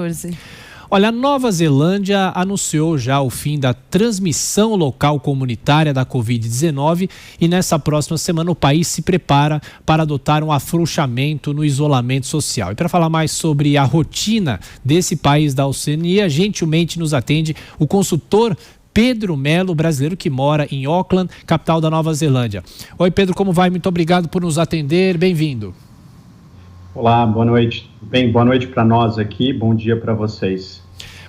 14. Olha, a Nova Zelândia anunciou já o fim da transmissão local comunitária da Covid-19 e nessa próxima semana o país se prepara para adotar um afrouxamento no isolamento social. E para falar mais sobre a rotina desse país da Oceania, gentilmente nos atende o consultor Pedro Melo, brasileiro que mora em Auckland, capital da Nova Zelândia. Oi, Pedro, como vai? Muito obrigado por nos atender. Bem-vindo. Olá, boa noite. Bem, boa noite para nós aqui, bom dia para vocês.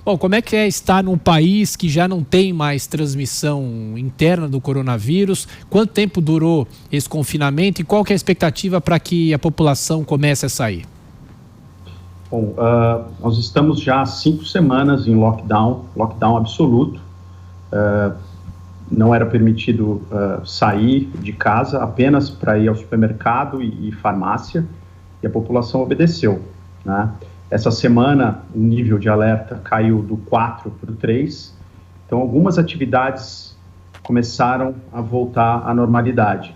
Bom, como é que é estar num país que já não tem mais transmissão interna do coronavírus? Quanto tempo durou esse confinamento e qual que é a expectativa para que a população comece a sair? Bom, nós estamos já há 5 semanas em lockdown absoluto. Não era permitido sair de casa, apenas para ir ao supermercado e farmácia. E a população obedeceu, né? Essa semana o nível de alerta caiu do 4 para o 3, então algumas atividades começaram a voltar à normalidade.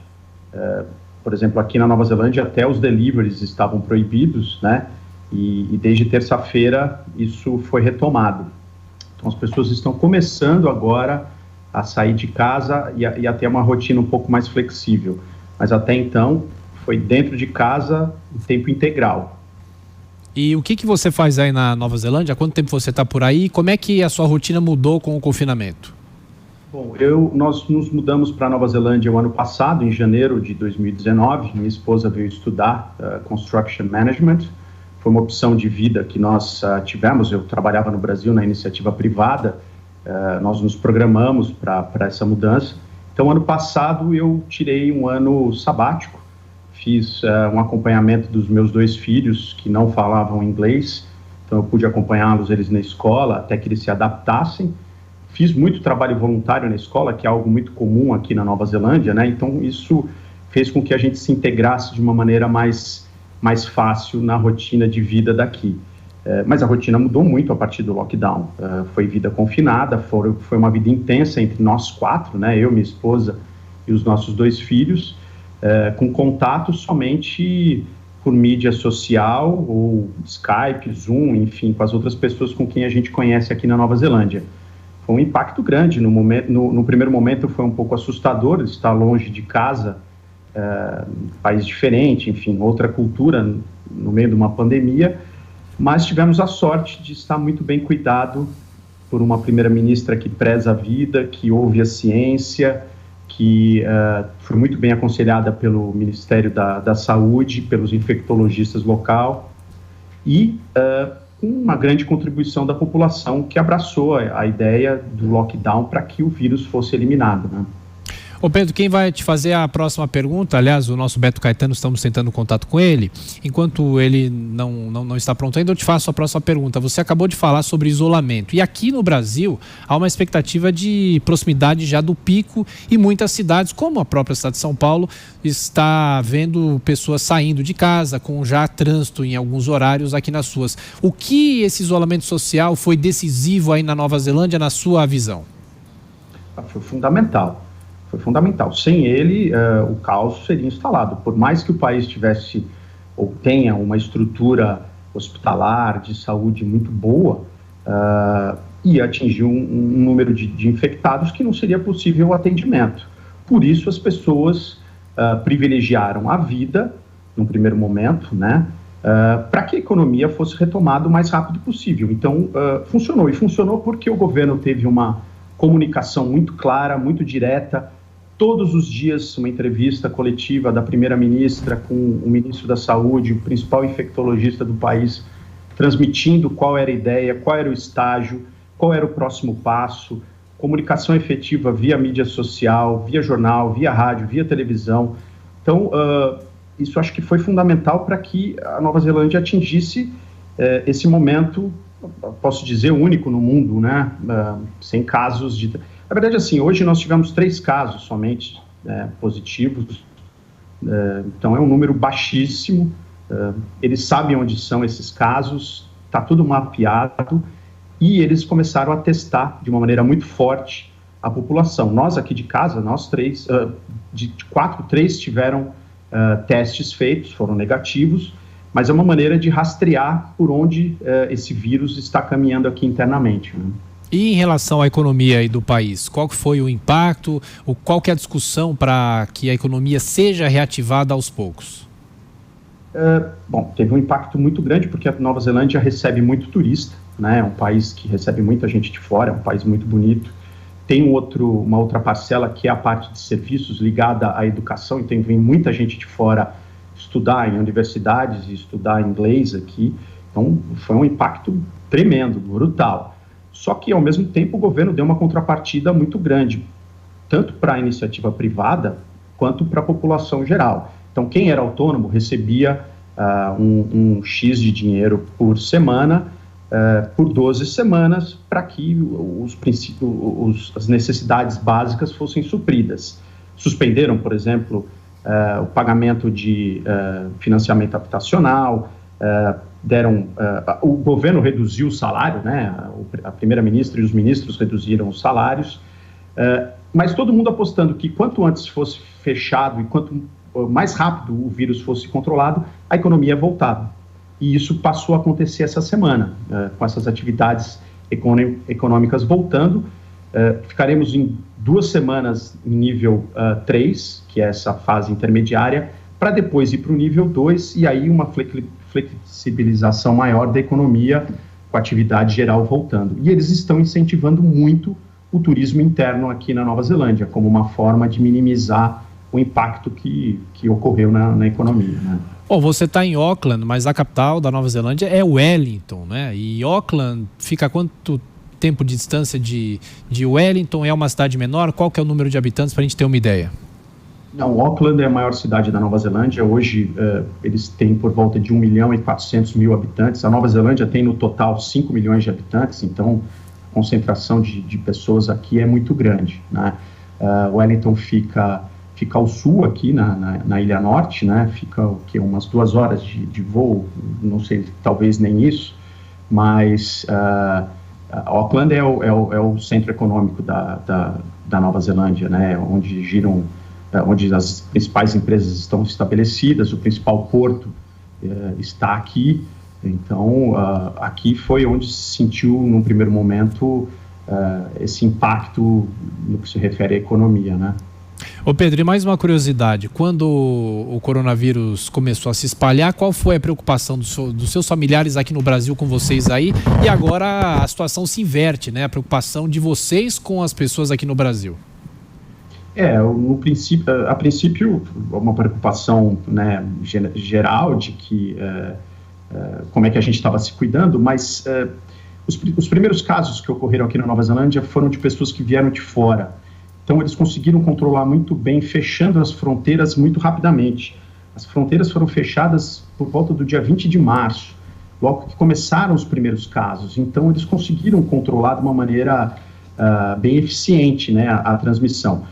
Por exemplo, aqui na Nova Zelândia até os deliveries estavam proibidos, né? E desde terça-feira isso foi retomado. Então as pessoas estão começando agora a sair de casa e a ter uma rotina um pouco mais flexível, mas até então foi dentro de casa em tempo integral. E o que você faz aí na Nova Zelândia? Há quanto tempo você está por aí? Como é que a sua rotina mudou com o confinamento? Bom, nós nos mudamos para a Nova Zelândia o ano passado, em janeiro de 2019. Minha esposa veio estudar Construction Management. Foi uma opção de vida que nós tivemos. Eu trabalhava no Brasil na iniciativa privada. Nós nos programamos para essa mudança. Então, ano passado, eu tirei um ano sabático. Fiz um acompanhamento dos meus 2 filhos que não falavam inglês, então eu pude acompanhá-los eles na escola até que eles se adaptassem. Fiz muito trabalho voluntário na escola, que é algo muito comum aqui na Nova Zelândia, né? Então isso fez com que a gente se integrasse de uma maneira mais fácil na rotina de vida daqui. Mas a rotina mudou muito a partir do lockdown. Foi vida confinada, foi uma vida intensa entre nós 4, né? Eu, minha esposa e os nossos 2 filhos. Com contato somente por mídia social, ou Skype, Zoom, enfim, com as outras pessoas com quem a gente conhece aqui na Nova Zelândia. Foi um impacto grande, no primeiro momento foi um pouco assustador estar longe de casa, país diferente, enfim, outra cultura no meio de uma pandemia, mas tivemos a sorte de estar muito bem cuidado por uma primeira-ministra que preza a vida, que ouve a ciência, que foi muito bem aconselhada pelo Ministério da Saúde, pelos infectologistas local e uma grande contribuição da população que abraçou a ideia do lockdown para que o vírus fosse eliminado, né? Ô Pedro, quem vai te fazer a próxima pergunta, aliás, o nosso Beto Caetano, estamos tentando contato com ele, enquanto ele não está pronto ainda, eu te faço a próxima pergunta. Você acabou de falar sobre isolamento, e aqui no Brasil há uma expectativa de proximidade já do pico, e muitas cidades, como a própria cidade de São Paulo, está vendo pessoas saindo de casa, com já trânsito em alguns horários aqui nas ruas. O que esse isolamento social foi decisivo aí na Nova Zelândia, na sua visão? Foi fundamental. Foi fundamental. Sem ele, o caos seria instalado. Por mais que o país tivesse ou tenha uma estrutura hospitalar de saúde muito boa, ia atingir um número de infectados que não seria possível o atendimento. Por isso, as pessoas privilegiaram a vida, num primeiro momento, né, para que a economia fosse retomada o mais rápido possível. Então, funcionou. E funcionou porque o governo teve uma comunicação muito clara, muito direta. Todos os dias, uma entrevista coletiva da primeira-ministra com o ministro da Saúde, o principal infectologista do país, transmitindo qual era a ideia, qual era o estágio, qual era o próximo passo, comunicação efetiva via mídia social, via jornal, via rádio, via televisão. Então, isso acho que foi fundamental para que a Nova Zelândia atingisse esse momento, posso dizer, único no mundo, né? Sem casos de... Na verdade, assim, hoje nós tivemos 3 casos somente positivos, então é um número baixíssimo. Eles sabem onde são esses casos, está tudo mapeado, e eles começaram a testar de uma maneira muito forte a população. Nós aqui de casa, nós 3, de 4, 3 tiveram testes feitos, foram negativos, mas é uma maneira de rastrear por onde esse vírus está caminhando aqui internamente, né? E em relação à economia aí do país, qual que foi o impacto, qual que é a discussão para que a economia seja reativada aos poucos? Bom, teve um impacto muito grande porque a Nova Zelândia recebe muito turista, né? É um país que recebe muita gente de fora, é um país muito bonito. Tem uma outra parcela que é a parte de serviços ligada à educação, então vem muita gente de fora estudar em universidades e estudar inglês aqui. Então foi um impacto tremendo, brutal. Só que, ao mesmo tempo, o governo deu uma contrapartida muito grande, tanto para a iniciativa privada, quanto para a população geral. Então, quem era autônomo recebia um X de dinheiro por semana, por 12 semanas, para que as necessidades básicas fossem supridas. Suspenderam, por exemplo, o pagamento de financiamento habitacional, o governo reduziu o salário, né? A primeira-ministra e os ministros reduziram os salários, mas todo mundo apostando que quanto antes fosse fechado e quanto mais rápido o vírus fosse controlado, a economia voltava. E isso passou a acontecer essa semana, com essas atividades econômicas voltando. Ficaremos em 2 semanas em nível 3, que é essa fase intermediária, para depois ir para o nível 2 e aí uma flexibilização maior da economia com a atividade geral voltando. E eles estão incentivando muito o turismo interno aqui na Nova Zelândia, como uma forma de minimizar o impacto que ocorreu na economia, né? Bom, você está em Auckland, mas a capital da Nova Zelândia é Wellington, né? E Auckland fica a quanto tempo de distância de Wellington? É uma cidade menor? Qual que é o número de habitantes para a gente ter uma ideia? Não, Auckland é a maior cidade da Nova Zelândia. Hoje eles têm por volta de 1.400.000 habitantes. A Nova Zelândia tem no total 5 milhões de habitantes, então a concentração de pessoas aqui é muito grande, né? Wellington fica ao sul aqui na Ilha Norte, né? Fica umas 2 horas de voo, não sei, talvez nem isso, mas Auckland é o centro econômico da Nova Zelândia, né? Onde as principais empresas estão estabelecidas, o principal porto está aqui. Então, aqui foi onde se sentiu, num primeiro momento, esse impacto no que se refere à economia, né? Ô Pedro, e mais uma curiosidade, quando o coronavírus começou a se espalhar, qual foi a preocupação dos seus familiares aqui no Brasil com vocês aí? E agora a situação se inverte, né? A preocupação de vocês com as pessoas aqui no Brasil. A princípio, uma preocupação, né, geral de que como é que a gente estava se cuidando, mas os primeiros casos que ocorreram aqui na Nova Zelândia foram de pessoas que vieram de fora. Então, eles conseguiram controlar muito bem, fechando as fronteiras muito rapidamente. As fronteiras foram fechadas por volta do dia 20 de março, logo que começaram os primeiros casos. Então, eles conseguiram controlar de uma maneira bem eficiente, né, a transmissão.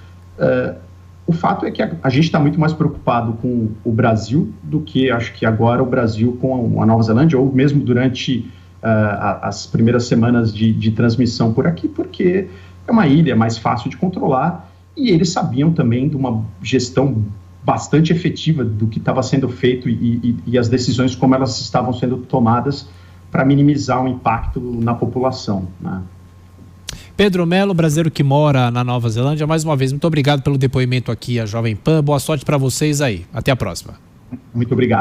O fato é que a gente está muito mais preocupado com o Brasil do que, acho que agora, o Brasil com a Nova Zelândia, ou mesmo durante as primeiras semanas de transmissão por aqui, porque é uma ilha mais fácil de controlar e eles sabiam também de uma gestão bastante efetiva do que estava sendo feito e as decisões como elas estavam sendo tomadas para minimizar o impacto na população, né? Pedro Melo, brasileiro que mora na Nova Zelândia, mais uma vez, muito obrigado pelo depoimento aqui à Jovem Pan. Boa sorte para vocês aí. Até a próxima. Muito obrigado.